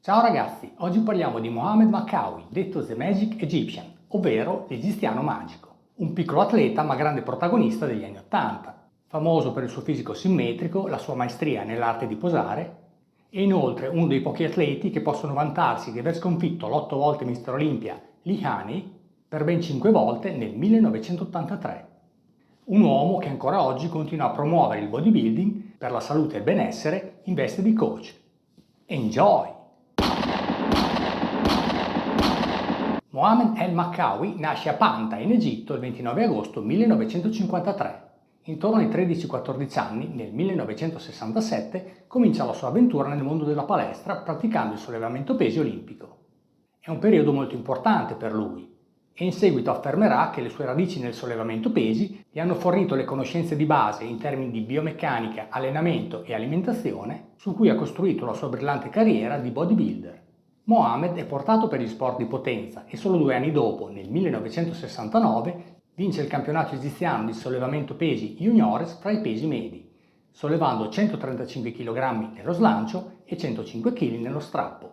Ciao ragazzi, oggi parliamo di Mohamed Makkawi, detto The Magic Egyptian, ovvero l'egiziano magico. Un piccolo atleta ma grande protagonista degli anni '80, famoso per il suo fisico simmetrico, la sua maestria nell'arte di posare e inoltre uno dei pochi atleti che possono vantarsi di aver sconfitto l'8 volte Mister Olympia Lee Haney per ben 5 volte nel 1983. Un uomo che ancora oggi continua a promuovere il bodybuilding per la salute e il benessere in veste di coach. Enjoy! Mohamed El Makkawi nasce a Panta, in Egitto, il 29 agosto 1953. Intorno ai 13-14 anni, nel 1967, comincia la sua avventura nel mondo della palestra praticando il sollevamento pesi olimpico. È un periodo molto importante per lui e in seguito affermerà che le sue radici nel sollevamento pesi gli hanno fornito le conoscenze di base in termini di biomeccanica, allenamento e alimentazione su cui ha costruito la sua brillante carriera di bodybuilder. Mohamed è portato per gli sport di potenza e solo 2 anni dopo, nel 1969, vince il campionato egiziano di sollevamento pesi juniores fra i pesi medi, sollevando 135 kg nello slancio e 105 kg nello strappo.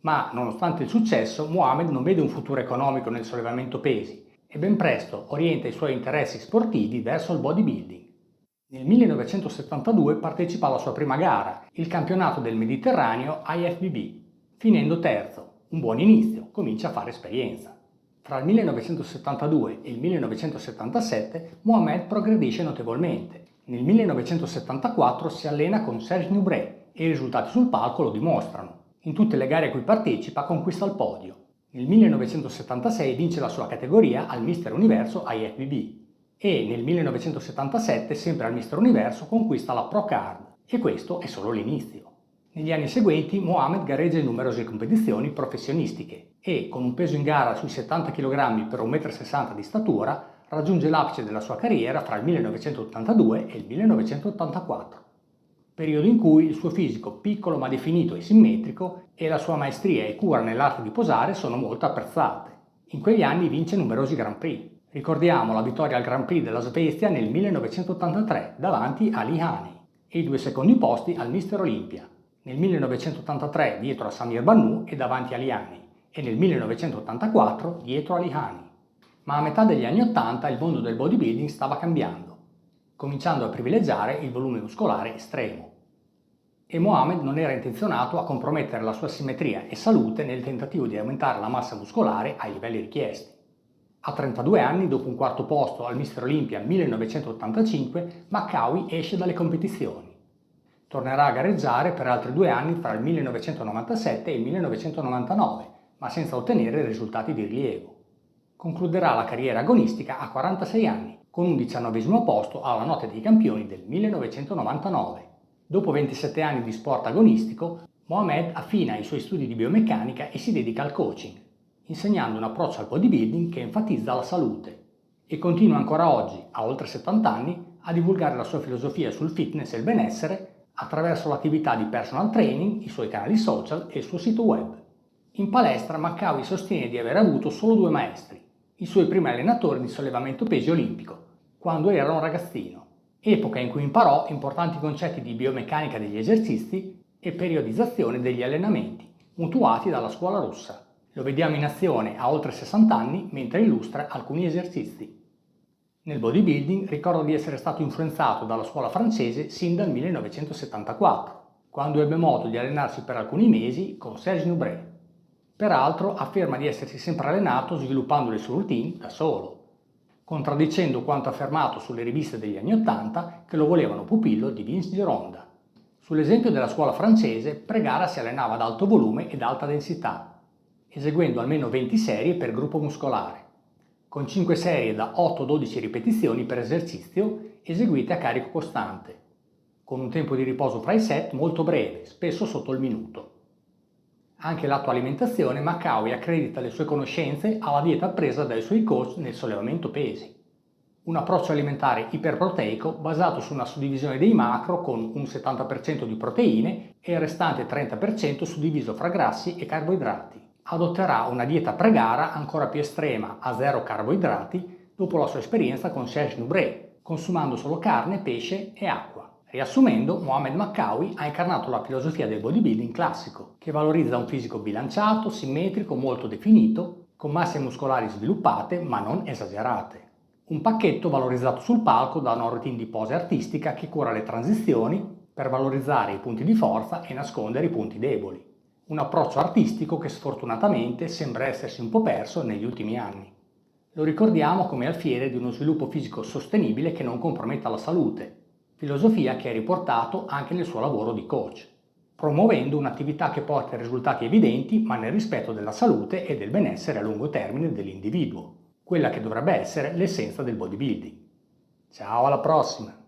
Ma, nonostante il successo, Mohamed non vede un futuro economico nel sollevamento pesi e ben presto orienta i suoi interessi sportivi verso il bodybuilding. Nel 1972 partecipa alla sua prima gara, il campionato del Mediterraneo IFBB, finendo terzo. Un buon inizio, comincia a fare esperienza. Fra il 1972 e il 1977 Mohamed progredisce notevolmente. Nel 1974 si allena con Serge Nubret e i risultati sul palco lo dimostrano. In tutte le gare a cui partecipa conquista il podio. Nel 1976 vince la sua categoria al Mister Universo IFBB e nel 1977, sempre al Mister Universo, conquista la Pro Card e questo è solo l'inizio. Negli anni seguenti Mohamed gareggia in numerose competizioni professionistiche e, con un peso in gara sui 70 kg per 1,60 m di statura, raggiunge l'apice della sua carriera fra il 1982 e il 1984. Periodo in cui il suo fisico piccolo ma definito e simmetrico e la sua maestria e cura nell'arte di posare sono molto apprezzate. In quegli anni vince numerosi Grand Prix. Ricordiamo la vittoria al Grand Prix della Svezia nel 1983 davanti a Lee Haney e i 2 secondi posti al Mister Olympia. Nel 1983 dietro a Samir Bannout e davanti a Lee Haney e nel 1984 dietro a Lee Haney. Ma a metà degli anni 80 il mondo del bodybuilding stava cambiando, cominciando a privilegiare il volume muscolare estremo. E Mohamed non era intenzionato a compromettere la sua simmetria e salute nel tentativo di aumentare la massa muscolare ai livelli richiesti. A 32 anni, dopo un quarto posto al Mister Olympia 1985, Makkawi esce dalle competizioni. Tornerà a gareggiare per altri 2 anni fra il 1997 e il 1999, ma senza ottenere risultati di rilievo. Concluderà la carriera agonistica a 46 anni, con un 19° posto alla Notte dei Campioni del 1999. Dopo 27 anni di sport agonistico, Mohamed affina i suoi studi di biomeccanica e si dedica al coaching, insegnando un approccio al bodybuilding che enfatizza la salute e continua ancora oggi, a oltre 70 anni, a divulgare la sua filosofia sul fitness e il benessere attraverso l'attività di personal training, i suoi canali social e il suo sito web. In palestra Makkawi sostiene di aver avuto solo 2 maestri, i suoi primi allenatori di sollevamento pesi olimpico, quando era un ragazzino, epoca in cui imparò importanti concetti di biomeccanica degli esercizi e periodizzazione degli allenamenti, mutuati dalla scuola russa. Lo vediamo in azione a oltre 60 anni mentre illustra alcuni esercizi. Nel bodybuilding ricorda di essere stato influenzato dalla scuola francese sin dal 1974, quando ebbe modo di allenarsi per alcuni mesi con Serge Nubret. Peraltro afferma di essersi sempre allenato sviluppando le sue routine da solo, contraddicendo quanto affermato sulle riviste degli anni '80 che lo volevano pupillo di Vince Gironda. Sull'esempio della scuola francese, pre-gara si allenava ad alto volume ed alta densità, eseguendo almeno 20 serie per gruppo muscolare, con 5 serie da 8-12 ripetizioni per esercizio eseguite a carico costante, con un tempo di riposo fra i set molto breve, spesso sotto il minuto. Anche l'attua alimentazione, Makkawi accredita le sue conoscenze alla dieta appresa dai suoi coach nel sollevamento pesi. Un approccio alimentare iperproteico basato su una suddivisione dei macro con un 70% di proteine e il restante 30% suddiviso fra grassi e carboidrati. Adotterà una dieta pre-gara ancora più estrema a 0 carboidrati dopo la sua esperienza con Serge Nubret, consumando solo carne, pesce e acqua. Riassumendo, Mohamed Makkawi ha incarnato la filosofia del bodybuilding classico, che valorizza un fisico bilanciato, simmetrico, molto definito, con masse muscolari sviluppate ma non esagerate. Un pacchetto valorizzato sul palco da una routine di pose artistica che cura le transizioni per valorizzare i punti di forza e nascondere i punti deboli. Un approccio artistico che sfortunatamente sembra essersi un po' perso negli ultimi anni. Lo ricordiamo come alfiere di uno sviluppo fisico sostenibile che non comprometta la salute, filosofia che è riportato anche nel suo lavoro di coach, promuovendo un'attività che porta a risultati evidenti ma nel rispetto della salute e del benessere a lungo termine dell'individuo, quella che dovrebbe essere l'essenza del bodybuilding. Ciao, alla prossima!